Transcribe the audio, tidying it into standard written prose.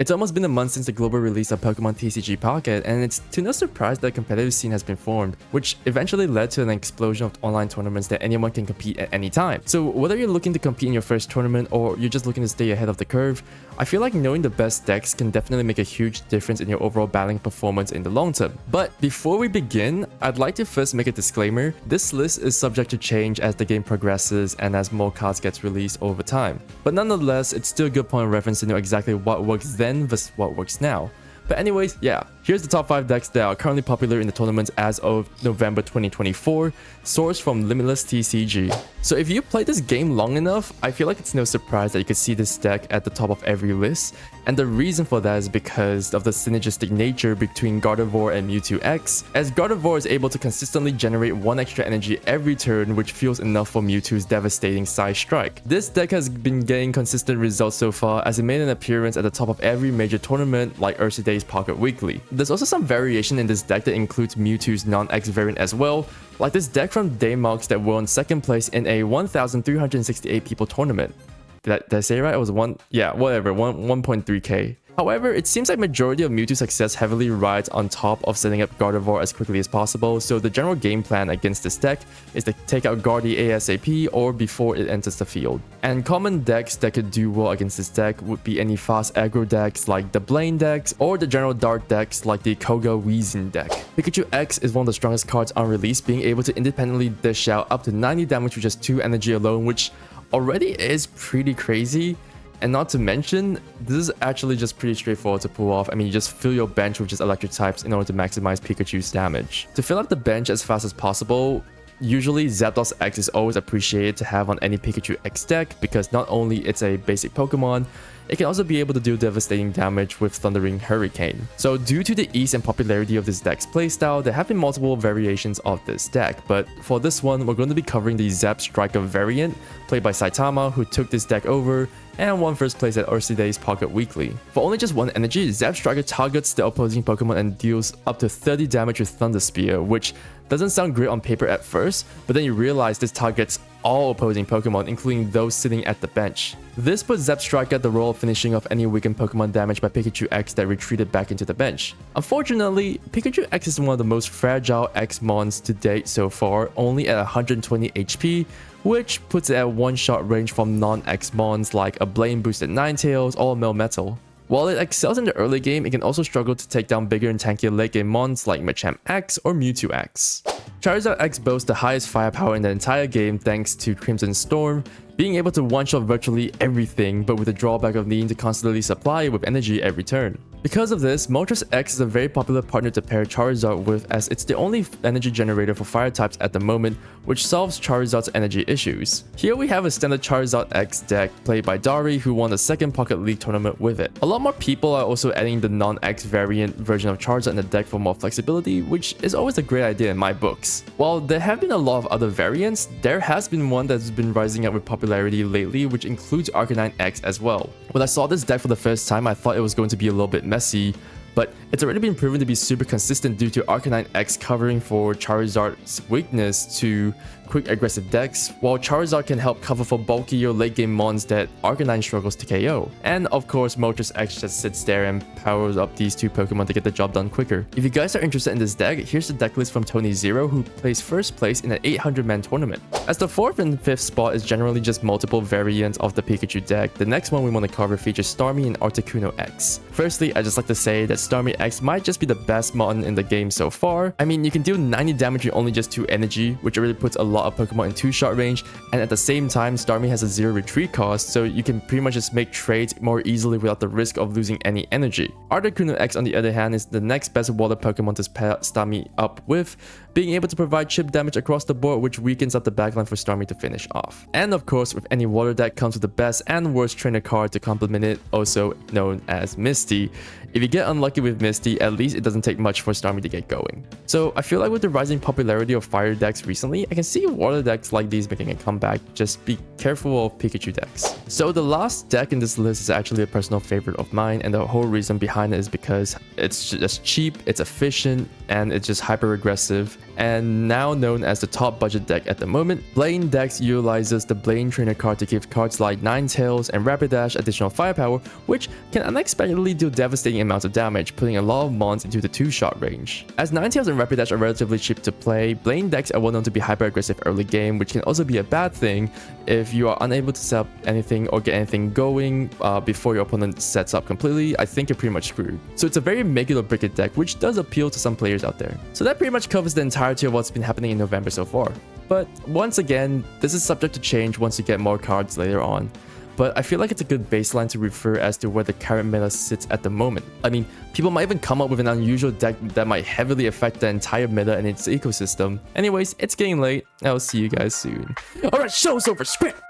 It's almost been a month since the global release of Pokemon TCG Pocket, and it's to no surprise that a competitive scene has been formed, which eventually led to an explosion of online tournaments that anyone can compete at any time. So whether you're looking to compete in your first tournament or you're just looking to stay ahead of the curve, I feel like knowing the best decks can definitely make a huge difference in your overall battling performance in the long term. But before we begin, I'd like to first make a disclaimer. This list is subject to change as the game progresses and as more cards gets released over time. But nonetheless, it's still a good point of reference to know exactly what works then versus what works now. But anyways, yeah, here's the top 5 decks that are currently popular in the tournaments as of November 2024, sourced from LimitlessTCG. So if you played this game long enough, I feel like it's no surprise that you could see this deck at the top of every list, and the reason for that is because of the synergistic nature between Gardevoir and Mewtwo EX, as Gardevoir is able to consistently generate 1 extra energy every turn, which feels enough for Mewtwo's devastating Psy Strike. This deck has been getting consistent results so far, as it made an appearance at the top of every major tournament like Today's Pocket Weekly. There's also some variation in this deck that includes Mewtwo's non-X variant as well, like this deck from Daymox that won 2nd place in a 1,368 people tournament. Did I say it right? It was 1.3k. However, it seems like majority of Mewtwo's success heavily rides on top of setting up Gardevoir as quickly as possible, so the general game plan against this deck is to take out Gardy ASAP or before it enters the field. And common decks that could do well against this deck would be any fast aggro decks like the Blaine decks, or the general dark decks like the Koga Weezing deck. Pikachu X is one of the strongest cards on release, being able to independently dish out up to 90 damage with just 2 energy alone, which already is pretty crazy. And not to mention, this is actually just pretty straightforward to pull off. I mean, you just fill your bench with just electric types in order to maximize Pikachu's damage. To fill up the bench as fast as possible, usually Zapdos X is always appreciated to have on any Pikachu X deck because not only it's a basic Pokemon, it can also be able to do devastating damage with Thundering Hurricane. So due to the ease and popularity of this deck's playstyle, there have been multiple variations of this deck, but for this one, we're going to be covering the Zebstrika variant, played by Saitama, who took this deck over and won 1st place at Today's Pocket Weekly. For only just 1 energy, Zebstrika targets the opposing Pokemon and deals up to 30 damage with Thunder Spear, which doesn't sound great on paper at first, but then you realize this targets all opposing Pokemon, including those sitting at the bench. This puts Zebstrika at the role of finishing off any weakened Pokemon damage by Pikachu X that retreated back into the bench. Unfortunately, Pikachu X is one of the most fragile X-Mons to date so far, only at 120 HP, which puts it at 1-shot range from non-X-Mons like a Blaine boosted Ninetales or Melmetal. While it excels in the early game, it can also struggle to take down bigger and tankier late game mons like Machamp X or Mewtwo X. Charizard X boasts the highest firepower in the entire game thanks to Crimson Storm, being able to one-shot virtually everything, but with the drawback of needing to constantly supply it with energy every turn. Because of this, Moltres X is a very popular partner to pair Charizard with, as it's the only energy generator for fire types at the moment, which solves Charizard's energy issues. Here we have a standard Charizard X deck played by Dari, who won the 2nd Pocket League tournament with it. A lot more people are also adding the non-X variant version of Charizard in the deck for more flexibility, which is always a great idea in my books. While there have been a lot of other variants, there has been one that's been rising up with popularity lately, which includes Arcanine X as well. When I saw this deck for the first time, I thought it was going to be a little bit messy, but it's already been proven to be super consistent due to Arcanine X covering for Charizard's weakness to quick aggressive decks, while Charizard can help cover for bulkier late game mons that Arcanine struggles to KO. And of course, Moltres X just sits there and powers up these 2 Pokemon to get the job done quicker. If you guys are interested in this deck, here's the deck list from Tony Zero, who plays 1st place in an 800-man tournament. As the 4th and 5th spot is generally just multiple variants of the Pikachu deck, the next one we want to cover features Starmie and Articuno X. Firstly, I'd just like to say that Starmie X might just be the best mon in the game so far. I mean, you can deal 90 damage with only just 2 energy, which really puts a lot of Pokemon in 2-shot range, and at the same time, Starmie has a 0 retreat cost, so you can pretty much just make trades more easily without the risk of losing any energy. Articuno X, on the other hand, is the next best water Pokemon to pair Starmie up with, being able to provide chip damage across the board, which weakens up the backline for Starmie to finish off. And of course, with any water deck comes with the best and worst trainer card to complement it, also known as Misty. If you get unlucky lucky with Misty, at least it doesn't take much for Starmie to get going. So I feel like with the rising popularity of fire decks recently, I can see water decks like these making a comeback. Just be careful of Pikachu decks. So the last deck in this list is actually a personal favorite of mine, and the whole reason behind it is because it's just cheap, it's efficient, and it's just hyper aggressive. And now known as the top budget deck at the moment, Blaine decks utilizes the Blaine trainer card to give cards like Ninetales and Rapidash additional firepower, which can unexpectedly do devastating amounts of damage, putting a lot of mons into the 2-shot range. As Ninetales and Rapidash are relatively cheap to play, Blaine decks are well known to be hyper aggressive early game, which can also be a bad thing if you are unable to set up anything or get anything going before your opponent sets up completely. I think you're pretty much screwed. So it's a very make it or break it deck, which does appeal to some players out there. So that pretty much covers the entirety of what's been happening in November so far. But once again, this is subject to change once you get more cards later on. But I feel like it's a good baseline to refer as to where the current meta sits at the moment. I mean, people might even come up with an unusual deck that might heavily affect the entire meta and its ecosystem. Anyways, it's getting late. I'll see you guys soon. Alright, show's over. Script!